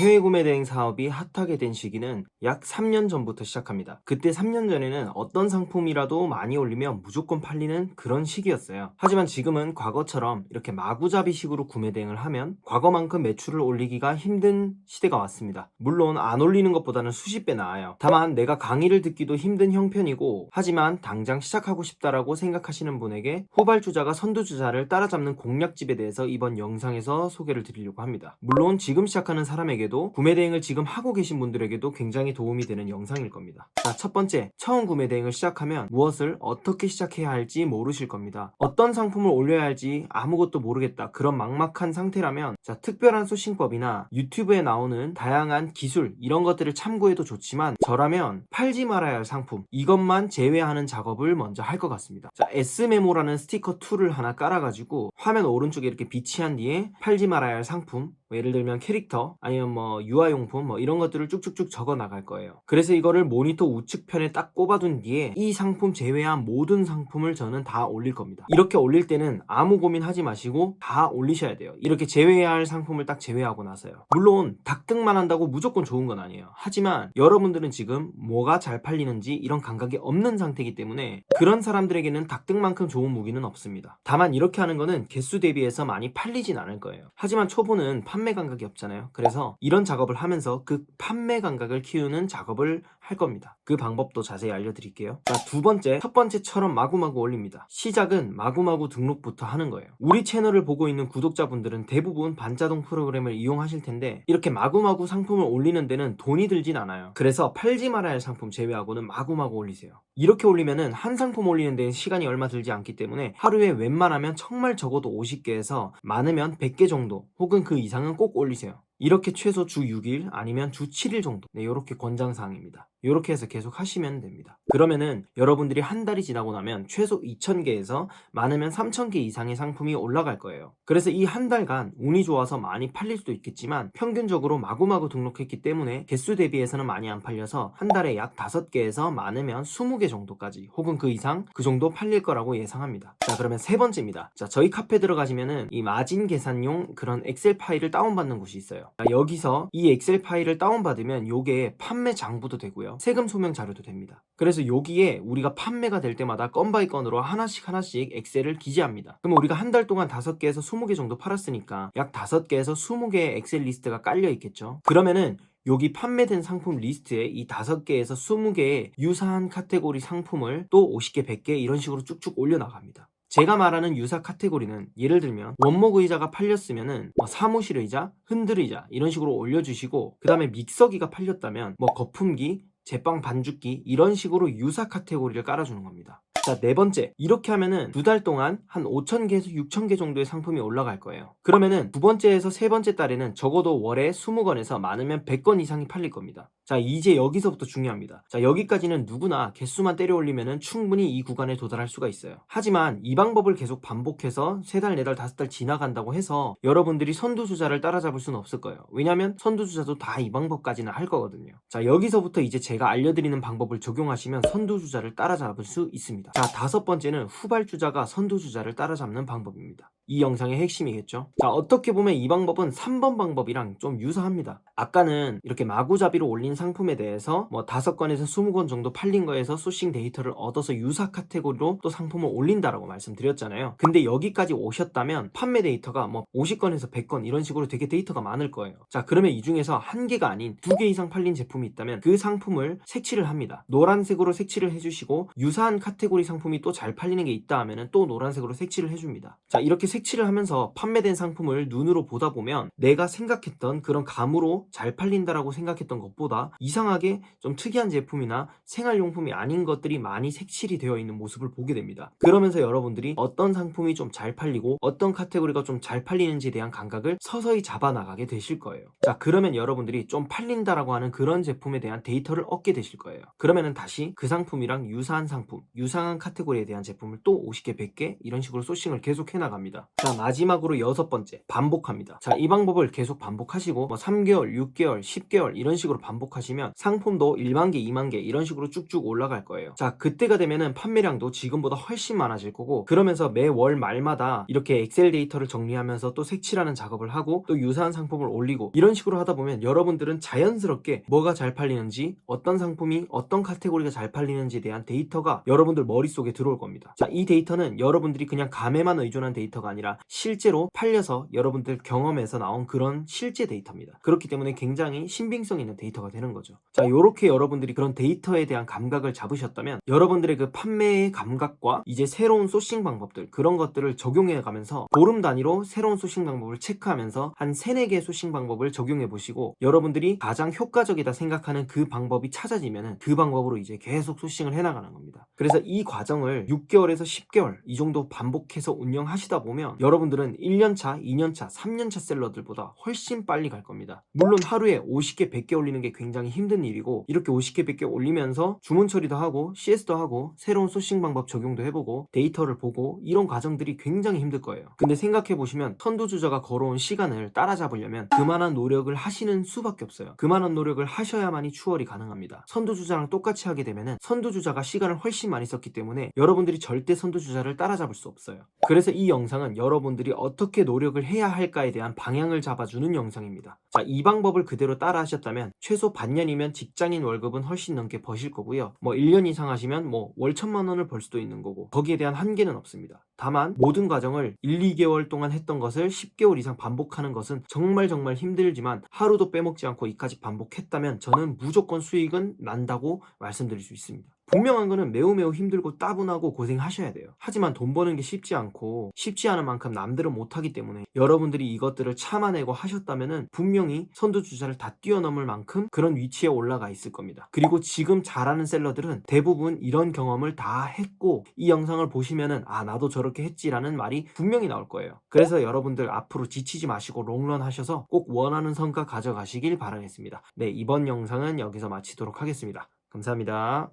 해외 구매 대행 사업이 핫하게 된 시기는 약 3년 전부터 시작합니다. 그때 3년 전에는 어떤 상품이라도 많이 올리면 무조건 팔리는 그런 시기였어요. 하지만 지금은 과거처럼 이렇게 마구잡이식으로 구매 대행을 하면 과거만큼 매출을 올리기가 힘든 시대가 왔습니다. 물론 안 올리는 것보다는 수십 배 나아요. 다만 내가 강의를 듣기도 힘든 형편이고, 하지만 당장 시작하고 싶다라고 생각하시는 분에게 후발주자가 선두주자를 따라잡는 공략집에 대해서 이번 영상에서 소개를 드리려고 합니다. 물론 지금 시작하는 사람에게도, 구매 대행을 지금 하고 계신 분들에게도 굉장히 도움이 되는 영상일 겁니다. 자, 첫 번째, 처음 구매 대행을 시작하면 무엇을 어떻게 시작해야 할지 모르실 겁니다. 어떤 상품을 올려야 할지 아무것도 모르겠다, 그런 막막한 상태라면, 자, 특별한 소싱법이나 유튜브에 나오는 다양한 기술, 이런 것들을 참고해도 좋지만 저라면 팔지 말아야 할 상품, 이것만 제외하는 작업을 먼저 할 것 같습니다. 자, S메모라는 스티커 툴을 하나 깔아가지고 화면 오른쪽에 이렇게 비치한 뒤에 팔지 말아야 할 상품, 예를 들면 캐릭터, 아니면 유아용품, 이런 것들을 쭉쭉쭉 적어 나갈 거예요. 그래서 이거를 모니터 우측편에 딱 꼽아둔 뒤에 이 상품 제외한 모든 상품을 저는 다 올릴 겁니다. 이렇게 올릴 때는 아무 고민하지 마시고 다 올리셔야 돼요. 이렇게 제외해야 할 상품을 딱 제외하고 나서요. 물론 닥득만 한다고 무조건 좋은 건 아니에요. 하지만 여러분들은 지금 뭐가 잘 팔리는지 이런 감각이 없는 상태이기 때문에 그런 사람들에게는 닥득만큼 좋은 무기는 없습니다. 다만 이렇게 하는 거는 개수 대비해서 많이 팔리진 않을 거예요. 하지만 초보는 판매 감각이 없잖아요. 그래서 이런 작업을 하면서 그 판매 감각을 키우는 작업을 할 겁니다. 그 방법도 자세히 알려드릴게요. 자, 두 번째, 첫 번째처럼 마구마구 올립니다. 시작은 마구마구 등록부터 하는 거예요. 우리 채널을 보고 있는 구독자분들은 대부분 반자동 프로그램을 이용하실 텐데, 이렇게 마구마구 상품을 올리는 데는 돈이 들진 않아요. 그래서 팔지 말아야 할 상품 제외하고는 마구마구 올리세요. 이렇게 올리면은 한 상품 올리는 데는 시간이 얼마 들지 않기 때문에 하루에 웬만하면 정말 적어도 50개에서 많으면 100개 정도, 혹은 그 이상은 꼭 올리세요. 이렇게 최소 주 6일 아니면 주 7일 정도, 이렇게 권장사항입니다. 이렇게 해서 계속 하시면 됩니다. 그러면은 여러분들이 한 달이 지나고 나면 최소 2,000개에서 많으면 3,000개 이상의 상품이 올라갈 거예요. 그래서 이 한 달간 운이 좋아서 많이 팔릴 수도 있겠지만 평균적으로 마구마구 등록했기 때문에 개수 대비해서는 많이 안 팔려서 한 달에 약 5개에서 많으면 20개 정도까지, 혹은 그 이상, 그 정도 팔릴 거라고 예상합니다. 자, 그러면 세 번째입니다. 자, 저희 카페 들어가시면은 이 마진 계산용 그런 엑셀 파일을 다운받는 곳이 있어요. 자, 여기서 이 엑셀 파일을 다운받으면 요게 판매 장부도 되고요, 세금 소명 자료도 됩니다. 그래서 여기에 우리가 판매가 될 때마다 건 바이 건으로 하나씩 엑셀을 기재합니다. 그럼 우리가 한 달 동안 5개에서 20개 정도 팔았으니까 약 5개에서 20개의 엑셀 리스트가 깔려 있겠죠. 그러면은 여기 판매된 상품 리스트에 이 5개에서 20개의 유사한 카테고리 상품을 또 50개, 100개 이런 식으로 쭉쭉 올려나갑니다. 제가 말하는 유사 카테고리는, 예를 들면 원목 의자가 팔렸으면은 사무실 의자, 흔들 의자 이런 식으로 올려주시고, 그 다음에 믹서기가 팔렸다면 거품기, 제빵 반죽기 이런 식으로 유사 카테고리를 깔아주는 겁니다. 자, 네 번째, 이렇게 하면은 두 달 동안 한 5,000개에서 6,000개 정도의 상품이 올라갈 거예요. 그러면은 두 번째에서 세 번째 달에는 적어도 월에 20건에서 많으면 100건 이상이 팔릴 겁니다. 자, 이제 여기서부터 중요합니다. 자, 여기까지는 누구나 개수만 때려 올리면은 충분히 이 구간에 도달할 수가 있어요. 하지만 이 방법을 계속 반복해서 3달, 4달, 5달 지나간다고 해서 여러분들이 선두주자를 따라잡을 수는 없을 거예요. 왜냐면 선두주자도 다 이 방법까지는 할 거거든요. 자, 여기서부터 이제 제가 알려드리는 방법을 적용하시면 선두주자를 따라잡을 수 있습니다. 자, 다섯 번째는 후발주자가 선두주자를 따라잡는 방법입니다. 이 영상의 핵심이겠죠. 자, 어떻게 보면 이 방법은 3번 방법이랑 좀 유사합니다. 아까는 이렇게 마구잡이로 올린 상품에 대해서 5건에서 20건 정도 팔린 거에서 소싱 데이터를 얻어서 유사 카테고리로 또 상품을 올린다라고 말씀드렸잖아요. 근데 여기까지 오셨다면 판매 데이터가 50건에서 100건 이런 식으로 되게 데이터가 많을 거예요. 자, 그러면 이 중에서 한 개가 아닌 2개 이상 팔린 제품이 있다면 그 상품을 색칠을 합니다. 노란색으로 색칠을 해주시고, 유사한 카테고리 상품이 또 잘 팔리는 게 있다 하면은 또 노란색으로 색칠을 해줍니다. 자, 이렇게 색칠을 하면서 판매된 상품을 눈으로 보다 보면 내가 생각했던 그런 감으로 잘 팔린다라고 생각했던 것보다 이상하게 좀 특이한 제품이나 생활용품이 아닌 것들이 많이 색칠이 되어 있는 모습을 보게 됩니다. 그러면서 여러분들이 어떤 상품이 좀 잘 팔리고 어떤 카테고리가 좀 잘 팔리는지에 대한 감각을 서서히 잡아나가게 되실 거예요. 자, 그러면 여러분들이 좀 팔린다라고 하는 그런 제품에 대한 데이터를 얻게 되실 거예요. 그러면은 다시 그 상품이랑 유사한 상품, 유사한 카테고리에 대한 제품을 또 50개, 100개 이런 식으로 소싱을 계속 해나갑니다. 겁니다. 자, 마지막으로 6번째, 반복합니다. 자, 이 방법을 계속 반복하시고 3개월, 6개월, 10개월 이런 식으로 반복하시면 상품도 1만 개, 2만 개 이런 식으로 쭉쭉 올라갈 거예요. 자, 그때가 되면은 판매량도 지금보다 훨씬 많아질 거고, 그러면서 매월 말마다 이렇게 엑셀 데이터를 정리하면서 또 색칠하는 작업을 하고 또 유사한 상품을 올리고 이런 식으로 하다 보면 여러분들은 자연스럽게 뭐가 잘 팔리는지, 어떤 상품이 어떤 카테고리가 잘 팔리는지에 대한 데이터가 여러분들 머릿속에 들어올 겁니다. 자, 이 데이터는 여러분들이 그냥 감에만 의존한 데이터가 아니라 실제로 팔려서 여러분들 경험에서 나온 그런 실제 데이터입니다. 그렇기 때문에 굉장히 신빙성 있는 데이터가 되는 거죠. 자, 요렇게 여러분들이 그런 데이터에 대한 감각을 잡으셨다면 여러분들의 그 판매의 감각과 이제 새로운 소싱 방법들, 그런 것들을 적용해 가면서 보름 단위로 새로운 소싱 방법을 체크하면서 한 3, 4개의 소싱 방법을 적용해 보시고, 여러분들이 가장 효과적이다 생각하는 그 방법이 찾아지면은 그 방법으로 이제 계속 소싱을 해 나가는 겁니다. 그래서 이 과정을 6개월에서 10개월 이 정도 반복해서 운영하시다 보면 여러분들은 1년차, 2년차, 3년차 셀러들보다 훨씬 빨리 갈 겁니다. 물론 하루에 50개, 100개 올리는 게 굉장히 힘든 일이고, 이렇게 50개, 100개 올리면서 주문 처리도 하고 CS도 하고 새로운 소싱 방법 적용도 해보고 데이터를 보고 이런 과정들이 굉장히 힘들 거예요. 근데 생각해 보시면 선두주자가 걸어온 시간을 따라잡으려면 그만한 노력을 하시는 수밖에 없어요. 그만한 노력을 하셔야만이 추월이 가능합니다. 선두주자랑 똑같이 하게 되면은 선두주자가 시간을 훨씬 많이 썼기 때문에 여러분들이 절대 선두주자를 따라잡을 수 없어요. 그래서 이 영상은 여러분들이 어떻게 노력을 해야 할까에 대한 방향을 잡아주는 영상입니다. 자, 이 방법을 그대로 따라 하셨다면 최소 반년이면 직장인 월급은 훨씬 넘게 버실 거고요. 1년 이상 하시면 월 1,000만 원을 벌 수도 있는 거고, 거기에 대한 한계는 없습니다. 다만 모든 과정을 1, 2개월 동안 했던 것을 10개월 이상 반복하는 것은 정말 힘들지만 하루도 빼먹지 않고 이까지 반복했다면 저는 무조건 수익은 난다고 말씀드릴 수 있습니다. 분명한 거는 매우 힘들고 따분하고 고생하셔야 돼요. 하지만 돈 버는 게 쉽지 않고 쉽지 않은 만큼 남들은 못하기 때문에 여러분들이 이것들을 참아내고 하셨다면은 분명히 선두주자를 다 뛰어넘을 만큼 그런 위치에 올라가 있을 겁니다. 그리고 지금 잘하는 셀러들은 대부분 이런 경험을 다 했고 이 영상을 보시면은 나도 저렇게 했지라는 말이 분명히 나올 거예요. 그래서 여러분들 앞으로 지치지 마시고 롱런 하셔서 꼭 원하는 성과 가져가시길 바라겠습니다. 네, 이번 영상은 여기서 마치도록 하겠습니다. 감사합니다.